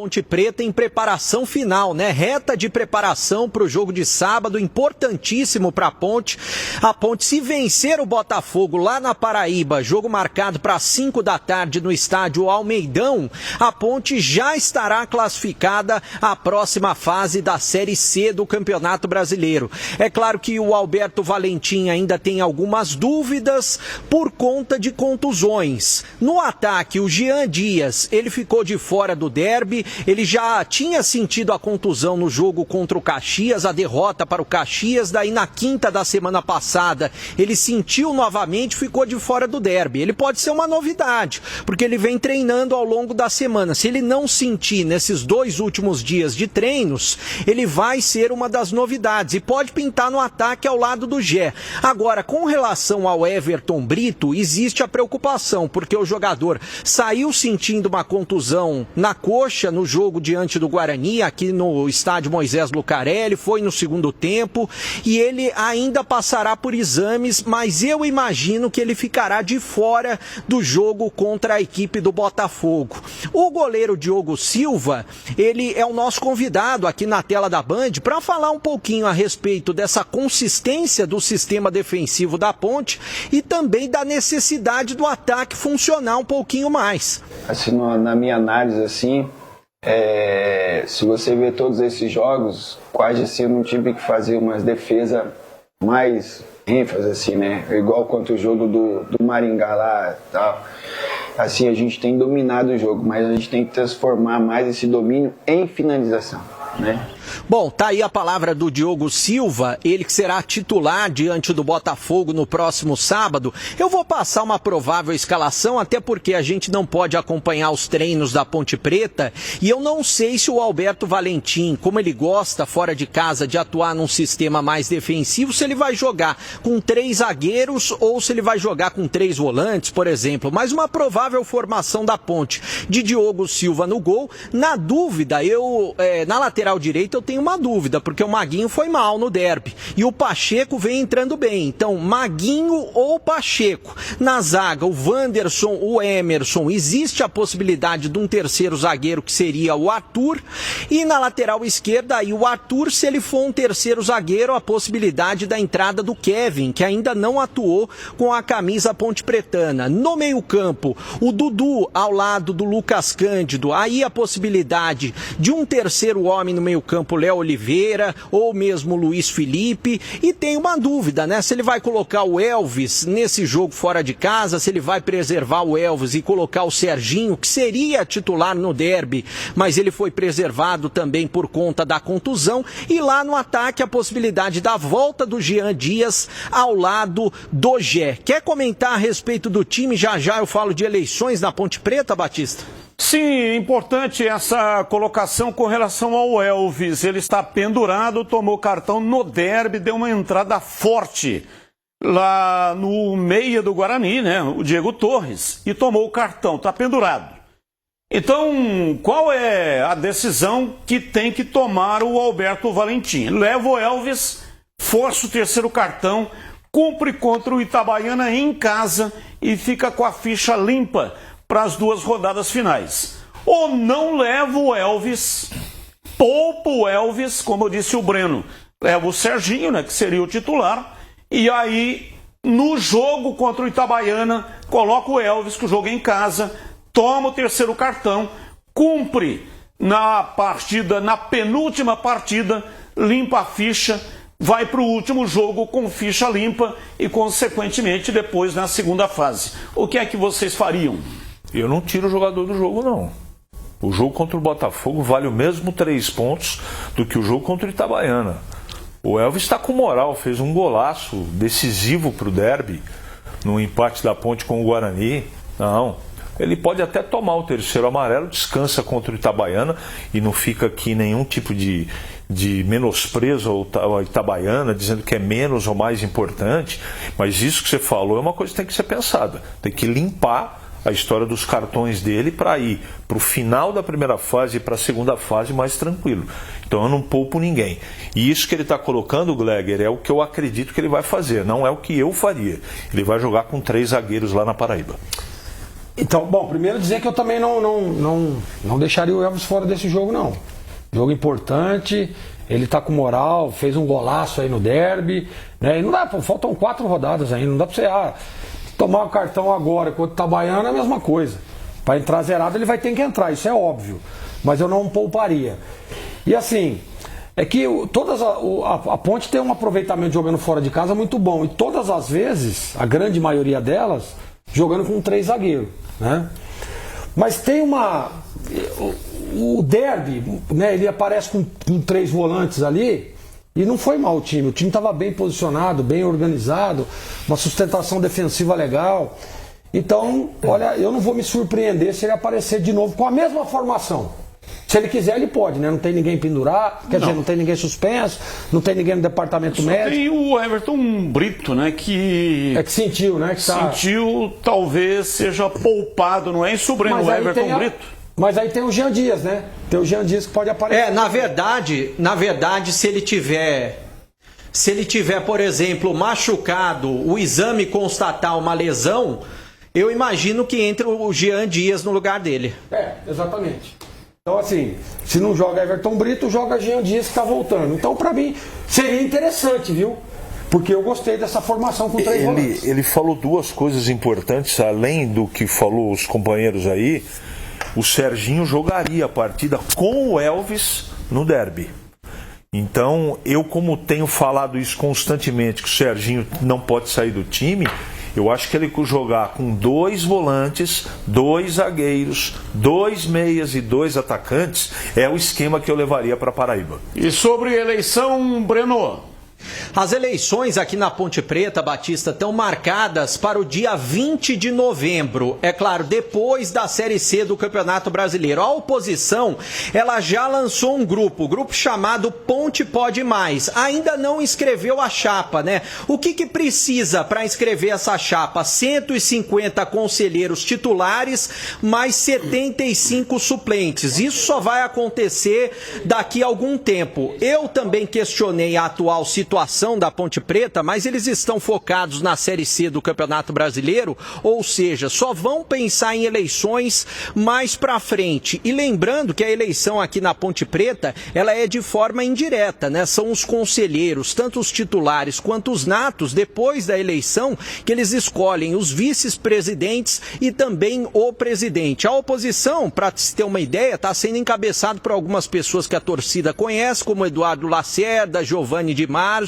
Ponte Preta em preparação final, né? Reta de preparação para o jogo de sábado, importantíssimo para a Ponte. A Ponte, se vencer o Botafogo lá na Paraíba, jogo marcado para 5 da tarde no estádio Almeidão, a Ponte já estará classificada à próxima fase da Série C do Campeonato Brasileiro. É claro que o Alberto Valentim ainda tem algumas dúvidas por conta de contusões. No ataque, o Jean Dias, ele ficou de fora do derby. Ele já tinha sentido a contusão no jogo contra o Caxias, a derrota para o Caxias, daí na quinta da semana passada ele sentiu novamente, ficou de fora do derby. Ele pode ser uma novidade, porque ele vem treinando ao longo da semana. Se ele não sentir nesses 2 últimos dias de treinos, ele vai ser uma das novidades e pode pintar no ataque ao lado do Gé. Agora, com relação ao Everton Brito, existe a preocupação, porque o jogador saiu sentindo uma contusão na coxa no jogo diante do Guarani, aqui no estádio Moisés Lucarelli, foi no segundo tempo, e ele ainda passará por exames, mas eu imagino que ele ficará de fora do jogo contra a equipe do Botafogo. O goleiro Diogo Silva, ele é o nosso convidado aqui na tela da Band para falar um pouquinho a respeito dessa consistência do sistema defensivo da Ponte e também da necessidade do ataque funcionar um pouquinho mais. Assim, na minha análise, assim, se você ver todos esses jogos, quase assim não tive que fazer umas defesas mais ênfase, assim, né? Igual quanto o jogo do Maringá lá e tal. Assim, a gente tem dominado o jogo, mas a gente tem que transformar mais esse domínio em finalização, né? Bom, tá aí a palavra do Diogo Silva, ele que será titular diante do Botafogo no próximo sábado. Eu vou passar uma provável escalação, até porque a gente não pode acompanhar os treinos da Ponte Preta, e eu não sei se o Alberto Valentim, como ele gosta fora de casa de atuar num sistema mais defensivo, se ele vai jogar com 3 zagueiros ou se ele vai jogar com 3 volantes, por exemplo. Mas uma provável formação da Ponte de Diogo Silva no gol. Na dúvida, na lateral direita eu tenho uma dúvida, porque o Maguinho foi mal no derby e o Pacheco vem entrando bem. Então, Maguinho ou Pacheco. Na zaga, o Wanderson, o Emerson. Existe a possibilidade de um terceiro zagueiro, que seria o Arthur. E na lateral esquerda, aí o Arthur, se ele for um terceiro zagueiro, a possibilidade da entrada do Kevin, que ainda não atuou com a camisa ponte-pretana. No meio-campo, o Dudu ao lado do Lucas Cândido. Aí a possibilidade de um terceiro homem no meio-campo, Léo Oliveira, ou mesmo Luiz Felipe. E tem uma dúvida, né? Se ele vai colocar o Elvis nesse jogo fora de casa, se ele vai preservar o Elvis e colocar o Serginho, que seria titular no derby, mas ele foi preservado também por conta da contusão. E lá no ataque, a possibilidade da volta do Jean Dias ao lado do Gé. Quer comentar a respeito do time? Já já eu falo de eleições na Ponte Preta, Batista. Sim, importante essa colocação com relação ao Elvis. Ele está pendurado, tomou cartão no derby, deu uma entrada forte lá no meia do Guarani, né? O Diego Torres, e tomou o cartão, está pendurado. Então, qual é a decisão que tem que tomar o Alberto Valentim? Leva o Elvis, força o terceiro cartão, cumpre contra o Itabaiana em casa e fica com a ficha limpa para as 2 rodadas finais. Ou não leva o Elvis, poupa o Elvis, como eu disse o Breno, leva o Serginho, né, que seria o titular, e aí no jogo contra o Itabaiana coloca o Elvis, que o jogo é em casa, toma o terceiro cartão, cumpre na partida, na penúltima partida, limpa a ficha, vai para o último jogo com ficha limpa e consequentemente depois na segunda fase. O que é que vocês fariam? Eu não tiro o jogador do jogo, não. O jogo contra o Botafogo vale o mesmo 3 pontos do que o jogo contra o Itabaiana. O Elvis está com moral, fez um golaço decisivo para o derby, no empate da Ponte com o Guarani. Não, ele pode até tomar o terceiro amarelo, descansa contra o Itabaiana e não fica aqui nenhum tipo de menosprezo ao Itabaiana, dizendo que é menos ou mais importante, mas isso que você falou é uma coisa que tem que ser pensada. Tem que limpar a história dos cartões dele para ir para o final da primeira fase e para a segunda fase mais tranquilo. Então eu não poupo ninguém. E isso que ele está colocando, Gleger, é o que eu acredito que ele vai fazer, não é o que eu faria. Ele vai jogar com 3 zagueiros lá na Paraíba. Então, bom, primeiro dizer que eu também não deixaria o Elvis fora desse jogo, não. Jogo importante, ele tá com moral, fez um golaço aí no derby, né? E não dá, faltam 4 rodadas ainda, não dá pra você tomar o cartão agora, quando tá Itabaiana é a mesma coisa. Para entrar zerado ele vai ter que entrar, isso é óbvio. Mas eu não pouparia. E assim, é que a Ponte tem um aproveitamento jogando fora de casa muito bom. E todas as vezes, a grande maioria delas, jogando com 3 zagueiros, né? Mas tem o derby, né? Ele aparece com 3 volantes ali e não foi mal o time estava bem posicionado, bem organizado, uma sustentação defensiva legal. Então, olha, eu não vou me surpreender se ele aparecer de novo com a mesma formação. Se ele quiser, ele pode, né? Não tem ninguém pendurar, quer dizer, não tem ninguém suspenso, não tem ninguém no departamento médico. Tem o Everton Brito, né? Que sentiu, né? Sentiu, talvez seja poupado, não é isso, Breno? O Everton Brito. Mas aí tem o Jean Dias, né? Tem o Jean Dias que pode aparecer. Na verdade, se ele tiver, por exemplo, machucado, o exame constatar uma lesão, eu imagino que entre o Jean Dias no lugar dele. Exatamente. Então, assim, se não joga Everton Brito, joga Jean Dias que tá voltando. Então, pra mim, seria interessante, viu? Porque eu gostei dessa formação com 3 volantes. Ele falou 2 coisas importantes, além do que falou os companheiros aí. O Serginho jogaria a partida com o Elvis no derby. Então, eu como tenho falado isso constantemente, que o Serginho não pode sair do time, eu acho que ele jogar com 2 volantes, 2 zagueiros, 2 meias e 2 atacantes é o esquema que eu levaria para Paraíba. E sobre eleição, Breno? As eleições aqui na Ponte Preta, Batista, estão marcadas para o dia 20 de novembro. É claro, depois da Série C do Campeonato Brasileiro. A oposição, ela já lançou um grupo chamado Ponte Pode Mais. Ainda não inscreveu a chapa, né? O que precisa para inscrever essa chapa? 150 conselheiros titulares, mais 75 suplentes. Isso só vai acontecer daqui a algum tempo. Eu também questionei a atual situação da Ponte Preta, mas eles estão focados na Série C do Campeonato Brasileiro, ou seja, só vão pensar em eleições mais pra frente. E lembrando que a eleição aqui na Ponte Preta, ela é de forma indireta, né? São os conselheiros, tanto os titulares quanto os natos, depois da eleição, que eles escolhem os vice-presidentes e também o presidente. A oposição, para se ter uma ideia, está sendo encabeçado por algumas pessoas que a torcida conhece, como Eduardo Lacerda, Giovanni Di Marzio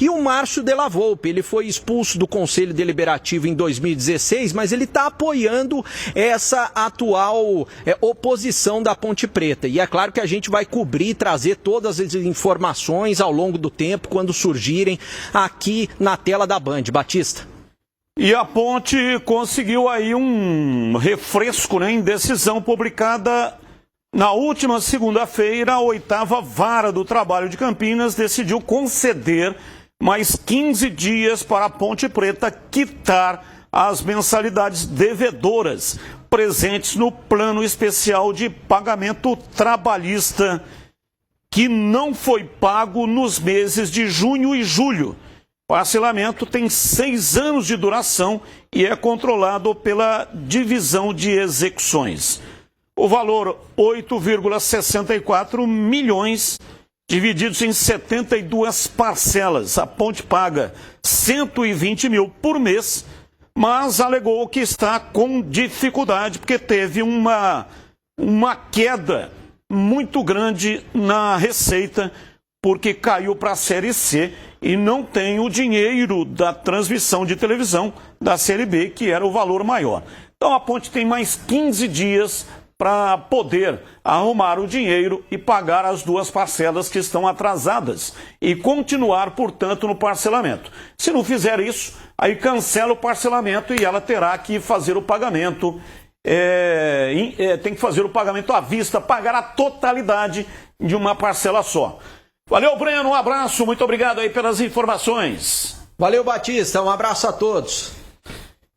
e o Márcio Della Volpe. Ele foi expulso do Conselho Deliberativo em 2016, mas ele está apoiando essa atual oposição da Ponte Preta. E é claro que a gente vai cobrir e trazer todas as informações ao longo do tempo, quando surgirem aqui na tela da Band. Batista. E a Ponte conseguiu aí um refresco, né, em decisão publicada na última segunda-feira. A 8ª Vara do Trabalho de Campinas decidiu conceder mais 15 dias para a Ponte Preta quitar as mensalidades devedoras presentes no Plano Especial de Pagamento Trabalhista, que não foi pago nos meses de junho e julho. O parcelamento tem 6 anos de duração e é controlado pela Divisão de Execuções. O valor, 8,64 milhões, divididos em 72 parcelas. A Ponte paga 120 mil por mês, mas alegou que está com dificuldade, porque teve uma queda muito grande na receita, porque caiu para a Série C e não tem o dinheiro da transmissão de televisão da Série B, que era o valor maior. Então a Ponte tem mais 15 dias para poder arrumar o dinheiro e pagar as 2 parcelas que estão atrasadas e continuar, portanto, no parcelamento. Se não fizer isso, aí cancela o parcelamento e ela terá que fazer o pagamento, tem que fazer o pagamento à vista, pagar a totalidade de uma parcela só. Valeu, Breno, um abraço, muito obrigado aí pelas informações. Valeu, Batista, um abraço a todos.